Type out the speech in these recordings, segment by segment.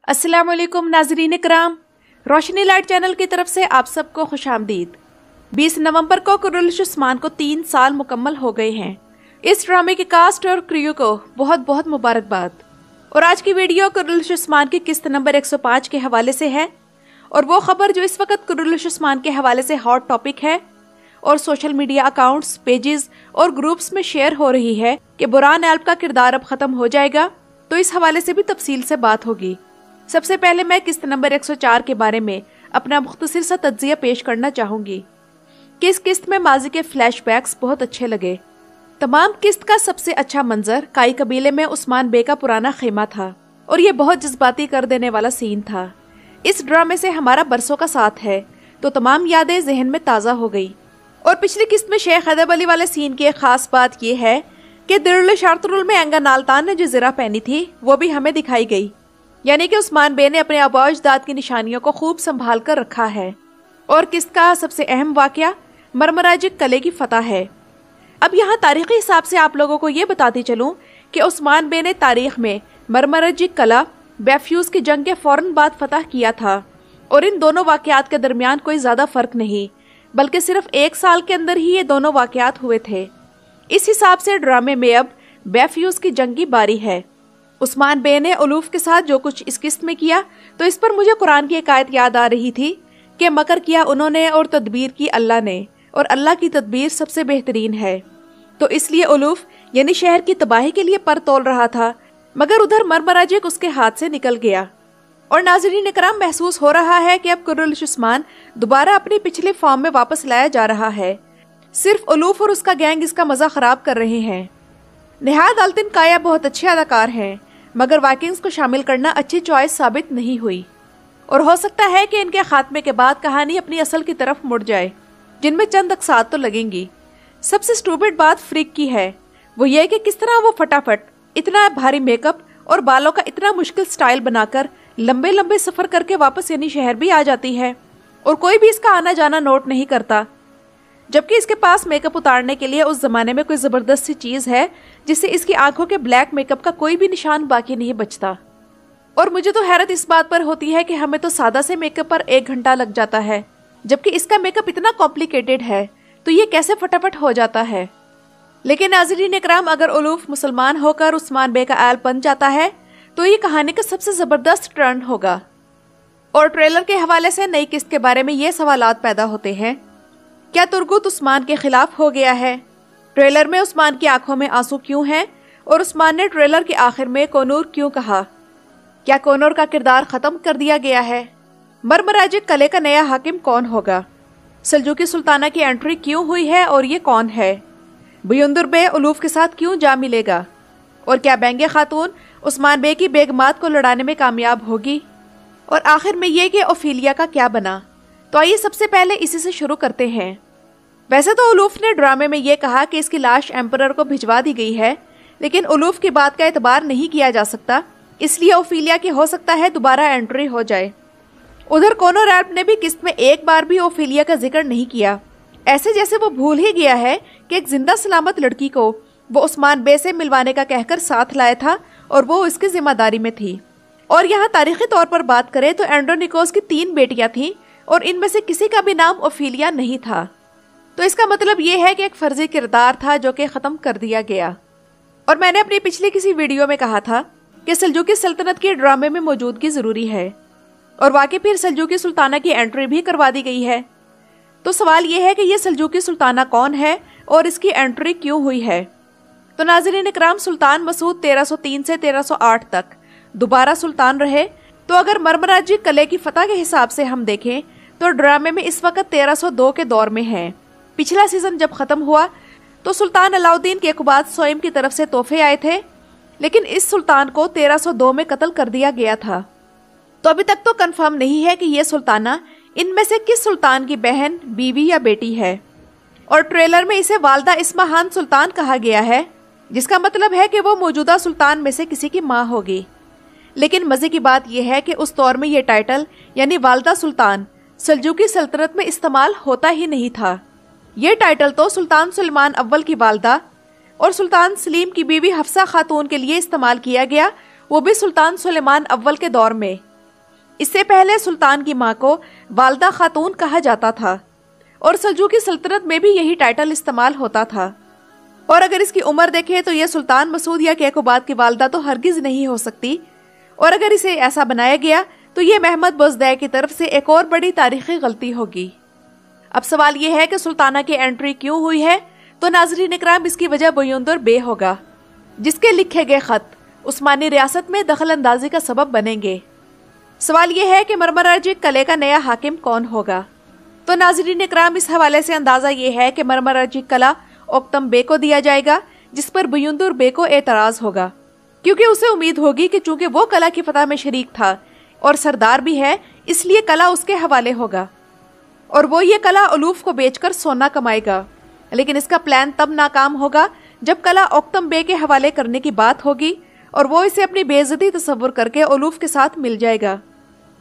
अस्सलाम वालेकुम नाजरीन इकराम, रोशनी लाइट चैनल की तरफ से आप सबको खुश आमदीद। 20 नवंबर को कुर्रलिश उस्मान को 3 साल मुकम्मल हो गए हैं। इस ड्रामे के कास्ट और क्रियो को बहुत बहुत मुबारकबाद। और आज की वीडियो कुर्रलिश उस्मान की किस्त नंबर 105 के हवाले से है, और वो खबर जो इस वक्त कुर्रलिश उस्मान के हवाले से हॉट टॉपिक है और सोशल मीडिया अकाउंट्स, पेजेस और ग्रुप्स में शेयर हो रही है कि बुरहान एल्ब का किरदार अब खत्म हो जाएगा। तो इस हवाले से भी तफसील से बात होगी। सबसे पहले मैं किस्त नंबर 104 के बारे में अपना मुख्तसर सा तज्जिया पेश करना चाहूंगी कि इस किस्त में माजी के फ्लैशबैक्स बहुत अच्छे लगे। तमाम किस्त का सबसे अच्छा मंजर काई कबीले में उस्मान बे का पुराना खेमा था, और ये बहुत जज्बाती कर देने वाला सीन था। इस ड्रामे से हमारा बरसों का साथ है, तो तमाम यादें जहन में ताज़ा हो गई। और पिछली किस्त में शेख अदब अली वाले सीन की एक खास बात यह है कि दिरुल शारतुल में एंगा नालतान ने जो ज़रा पहनी थी वो भी हमें दिखाई गई, यानी कि उस्मान बे ने अपने आबा अजदाद की निशानियों को खूब संभाल कर रखा है। और किस्त का सबसे अहम वाकया मरमराजिक कले की फतह है। अब यहाँ तारीखी हिसाब से आप लोगों को ये बताती चलूँ कि उस्मान बे ने तारीख में मरमराजिक कला बैफ्यूज की जंग के फौरन बाद फतह किया था, और इन दोनों वाकयात के दरमियान कोई ज़्यादा फ़र्क नहीं, बल्कि सिर्फ 1 साल के अंदर ही ये दोनों वाकयात हुए थे। इस हिसाब से ड्रामे में अब बैफ्यूज की जंग की बारी है। उस्मान बे ने उलूफ के साथ जो कुछ इस किस्त में किया, तो इस पर मुझे कुरान की एक आयत याद आ रही थी कि मकर किया उन्होंने और तदबीर की अल्लाह ने, और अल्लाह की तदबीर सबसे बेहतरीन है। तो इसलिए उलूफ यानी शहर की तबाही के लिए पर तोल रहा था, मगर उधर मरमराजिक उसके हाथ से निकल गया। और नाज़रीन इकराम, महसूस हो रहा है कि अब कुर्रलिश उस्मान दोबारा अपनी पिछले फॉर्म में वापस लाया जा रहा है। सिर्फ उलूफ और उसका गैंग इसका मजा खराब कर रहे हैं। निहाद अल्तिन काया बहुत अच्छे अदाकार हैं, मगर वाइकिंग्स को शामिल करना अच्छी चॉइस साबित नहीं हुई, और हो सकता है कि इनके खात्मे के बाद कहानी अपनी असल की तरफ मुड़ जाए, जिनमें चंद अकसात तो लगेंगी। सबसे स्टूपिड बात फ्रिक की है, वो ये कि किस तरह वो फटाफट इतना भारी मेकअप और बालों का इतना मुश्किल स्टाइल बनाकर लंबे लंबे सफर करके वापस यानी शहर भी आ जाती है, और कोई भी इसका आना जाना नोट नहीं करता, जबकि इसके पास मेकअप उतारने के लिए उस जमाने में कोई जबरदस्त सी चीज है जिससे इसकी आंखों के ब्लैक मेकअप का कोई भी निशान बाकी नहीं बचता। और मुझे तो हैरत इस बात पर होती है कि हमें तो सादा से मेकअप पर 1 घंटा लग जाता है, जबकि इसका मेकअप इतना कॉम्प्लिकेटेड है, तो ये कैसे फटाफट हो जाता है। लेकिन नाज़रीन इकराम, अगर उलूफ मुसलमान होकर उस्मान बे का एल बन जाता है तो ये कहानी का सबसे जबरदस्त टर्न होगा। और ट्रेलर के हवाले से नई किस्त के बारे में ये सवालात पैदा होते हैं, क्या तुर्गुत उस्मान के खिलाफ हो गया है? ट्रेलर में उस्मान की आंखों में आंसू क्यों हैं? और उस्मान ने ट्रेलर के आखिर में कोनूर क्यों कहा? क्या कोनूर का किरदार खत्म कर दिया गया है? मरमराजिक कले का नया हाकिम कौन होगा? सल्जूकी सुल्ताना की एंट्री क्यों हुई है और ये कौन है? बुयुंदुर बे उलूफ के साथ क्यों जा मिलेगा? और क्या बेंगे खातून उस्मान बे की बेगमात को लड़ाने में कामयाब होगी? और आखिर में ये कि ओफिलिया का क्या बना? तो आइए सबसे पहले इसी से शुरू करते हैं। वैसे तो उलूफ ने ड्रामे में ये कहा कि इसकी लाश एम्परर को भिजवा दी गई है, लेकिन उलूफ की बात का एतबार नहीं किया जा सकता, इसलिए ओफिलिया की हो सकता है दोबारा एंट्री हो जाए। उधर कोनोर एल्ब ने भी किस्त में एक बार भी ओफिलिया का जिक्र नहीं किया, ऐसे जैसे वो भूल ही गया है कि एक जिंदा सलामत लड़की को वो उस्मान बे से मिलवाने का कहकर साथ लाया था, और वो इसकी जिम्मेदारी में थी। और यहाँ तारीखी तौर पर बात करें तो एंड्रोनिकोस की 3 बेटियां थीं, और इनमें से किसी का भी नाम ओफिलिया नहीं था। तो इसका मतलब ये है कि एक फर्जी किरदार था जो कि ख़त्म कर दिया गया। और मैंने अपनी पिछली किसी वीडियो में कहा था कि सल्जूकी सल्तनत के ड्रामे में मौजूदगी ज़रूरी है, और वाकई फिर सल्जूकी सुल्ताना की एंट्री भी करवा दी गई है। तो सवाल ये है कि ये सल्जूकी सुल्ताना कौन है और इसकी एंट्री क्यों हुई है? तो नाज़रीन इकराम, सुल्तान मसूद 1303 से 1308 तक दोबारा सुल्तान रहे। तो अगर मरमराजिक कले की फतह के हिसाब से हम देखें तो ड्रामे में इस वक्त 1302 के दौर में है। पिछला सीजन जब खत्म हुआ तो सुल्तान अलाउद्दीन के बाद सोइम की तरफ से तोहफे आए थे, लेकिन इस सुल्तान को 1302 में कत्ल कर दिया गया था। तो अभी तक तो कंफर्म नहीं है कि ये सुल्ताना इनमें से किस सुल्तान की बहन, बीवी या बेटी है। और ट्रेलर में इसे वालदा इस्माहान सुल्तान कहा गया है, जिसका मतलब है कि वो मौजूदा सुल्तान में से किसी की माँ होगी। लेकिन मजे की बात यह है कि उस दौर में ये टाइटल यानी वालदा सुल्तान सल्जूकी सल्तनत में इस्तेमाल होता ही नहीं था। ये टाइटल तो सुल्तान सुलेमान अव्वल की वालदा और सुल्तान सलीम की बीवी हफ्सा खातून के लिए इस्तेमाल किया गया, वो भी सुल्तान सुलेमान अव्वल के दौर में। اس سے پہلے سلطان کی ماں کو والدہ خاتون کہا جاتا تھا اور سلجوقی سلطنت میں بھی یہی ٹائٹل استعمال ہوتا تھا، اور اگر اس کی عمر دیکھیں تو یہ سلطان مسعود یا کیقوباد کی والدہ تو ہرگز نہیں ہو سکتی، اور اگر اسے ایسا بنایا گیا تو یہ محمد بزدیہ کی طرف سے ایک اور بڑی تاریخی غلطی ہوگی۔ اب سوال یہ ہے کہ سلطانہ کی انٹری کیوں ہوئی ہے؟ تو ناظرین اکرام، اس کی وجہ بویندر بے ہوگا، جس کے لکھے گئے خط عثمانی ریاست میں دخل اندازی کا سبب بنیں گے۔ سوال یہ ہے کہ مرمراجک قلعے کا نیا حاکم کون ہوگا؟ تو ناظرین اکرام، اس حوالے سے اندازہ یہ ہے کہ مرمراجک قلعہ اوکتم بے کو دیا جائے گا، جس پر بویندر بے کو اعتراض ہوگا، کیونکہ اسے امید ہوگی کہ چونکہ وہ قلعہ کی فتح میں شریک تھا اور سردار بھی ہے، اس لیے قلعہ اس کے حوالے ہوگا اور وہ یہ قلعہ الوف کو بیچ کر سونا کمائے گا۔ لیکن اس کا پلان تب ناکام ہوگا جب قلعہ اوکتم بے کے حوالے کرنے کی بات ہوگی اور وہ اسے اپنی بے عزتی تصور کر کے الوف کے ساتھ مل جائے گا۔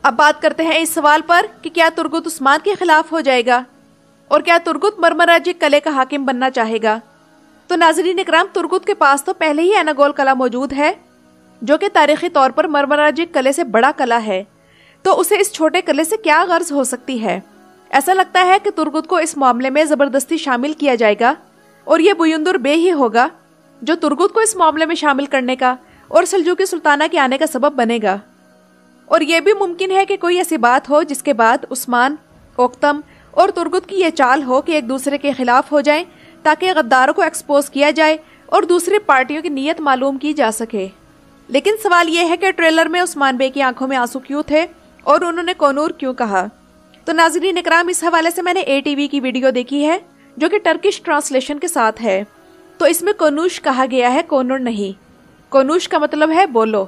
اب بات کرتے ہیں اس سوال پر کہ کیا ترگت عثمان کے خلاف ہو جائے گا اور کیا ترگت مرمراجک قلعے کا حاکم بننا چاہے گا؟ تو ناظرین اکرام، ترگت کے پاس تو پہلے ہی ایناگول قلعہ موجود ہے، جو کہ تاریخی طور پر مرمراجک قلعے سے بڑا قلعہ ہے، تو اسے اس چھوٹے قلعے سے کیا غرض ہو سکتی ہے؟ ایسا لگتا ہے کہ ترگت کو اس معاملے میں زبردستی شامل کیا جائے گا اور یہ بویندر بے ہی ہوگا جو ترگت کو اس معاملے میں شامل کرنے کا اور سلجوقی سلطانہ کے آنے کا سبب بنے گا۔ اور یہ بھی ممکن ہے کہ کوئی ایسی بات ہو جس کے بعد عثمان، اوکتم اور ترگت کی یہ چال ہو کہ ایک دوسرے کے خلاف ہو جائیں تاکہ غداروں کو ایکسپوز کیا جائے اور دوسری پارٹیوں کی نیت معلوم کی جا سکے۔ لیکن سوال یہ ہے کہ ٹریلر میں عثمان بے کی آنکھوں میں آنسو کیوں تھے اور انہوں نے کونور کیوں کہا؟ تو ناظرین اکرام، اس حوالے سے میں نے ATV کی ویڈیو دیکھی ہے جو کہ ٹرکش ٹرانسلیشن کے ساتھ ہے، تو اس میں کونوش کہا گیا ہے، کونور نہیں۔ کونوش کا مطلب ہے بولو،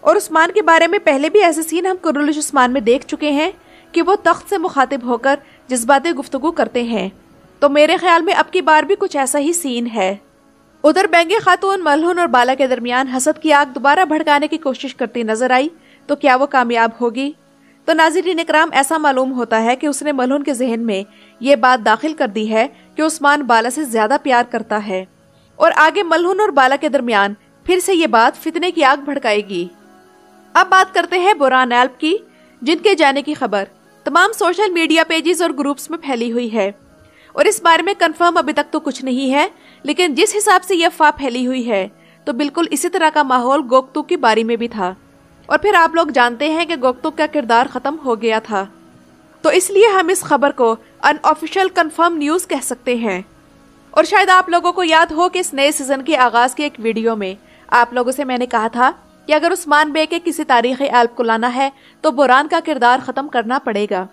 اور عثمان کے بارے میں پہلے بھی ایسے سین ہم کرولش عثمان میں دیکھ چکے ہیں کہ وہ تخت سے مخاطب ہو کر جذباتی گفتگو کرتے ہیں، تو میرے خیال میں اب کی بار بھی کچھ ایسا ہی سین ہے۔ ادھر بینگے خاتون ملہون اور بالا کے درمیان حسد کی آگ دوبارہ بھڑکانے کی کوشش کرتی نظر آئی، تو کیا وہ کامیاب ہوگی؟ تو ناظرین اکرام، ایسا معلوم ہوتا ہے کہ اس نے ملہون کے ذہن میں یہ بات داخل کر دی ہے کہ عثمان بالا سے زیادہ پیار کرتا ہے، اور آگے ملہون اور بالا کے درمیان پھر سے یہ بات فتنے کی آگ بھڑکائے گی۔ اب بات کرتے ہیں بوران ایلپ کی، جن کے جانے کی خبر تمام سوشل میڈیا پیجز اور گروپس میں پھیلی ہوئی ہے، اور اس بارے میں کنفرم ابھی تک تو کچھ نہیں ہے، لیکن جس حساب سے یہ افواہ پھیلی ہوئی ہے تو بالکل اسی طرح کا ماحول گوکتوک کی باری میں بھی تھا، اور پھر آپ لوگ جانتے ہیں کہ گوکتوک کا کردار ختم ہو گیا تھا، تو اس لیے ہم اس خبر کو ان آفیشیل کنفرم نیوز کہہ سکتے ہیں۔ اور شاید آپ لوگوں کو یاد ہو کہ اس نئے سیزن کے آغاز کی ایک ویڈیو میں آپ لوگوں سے میں نے کہا تھا کہ اگر عثمان بے کے کسی تاریخی ایلپ کو لانا ہے تو بوران کا کردار ختم کرنا پڑے گا،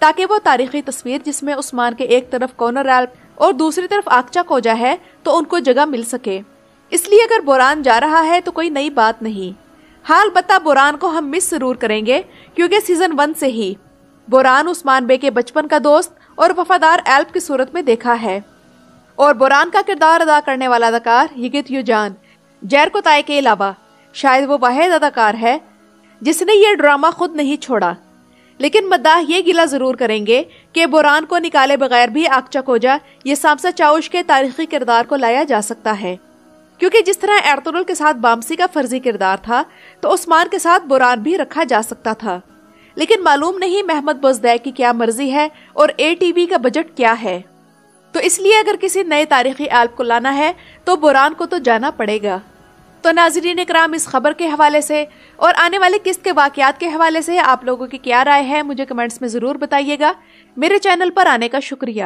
تاکہ وہ تاریخی تصویر جس میں عثمان کے ایک طرف کونر ایلپ اور دوسری طرف آکچا کوجا ہے تو ان کو جگہ مل سکے۔ اس لیے اگر بوران جا رہا ہے تو کوئی نئی بات نہیں، ہاں البتہ بوران کو ہم مس ضرور کریں گے، کیونکہ سیزن 1 سے ہی بوران عثمان بے کے بچپن کا دوست اور وفادار ایلپ کی صورت میں دیکھا ہے، اور بوران کا کردار ادا کرنے والا اداکار یگت یوجان جیرکوتائے کے علاوہ شاید وہ واحد اداکار ہے جس نے یہ ڈرامہ خود نہیں چھوڑا۔ لیکن مداح یہ گلہ ضرور کریں گے کہ بوران کو نکالے بغیر بھی آکچا کوجا یہ سامسا چاوش کے تاریخی کردار کو لایا جا سکتا ہے، کیونکہ جس طرح ایرطغرل کے ساتھ بامسی کا فرضی کردار تھا تو عثمان کے ساتھ بوران بھی رکھا جا سکتا تھا۔ لیکن معلوم نہیں محمد بزدیہ کی کیا مرضی ہے اور ATV کا بجٹ کیا ہے، تو اس لیے اگر کسی نئے تاریخی ایلپ کو لانا ہے تو بوران کو تو جانا پڑے گا۔ تو ناظرین اکرام، اس خبر کے حوالے سے اور آنے والے قسط کے واقعات کے حوالے سے آپ لوگوں کی کیا رائے ہے مجھے کمنٹس میں ضرور بتائیے گا۔ میرے چینل پر آنے کا شکریہ۔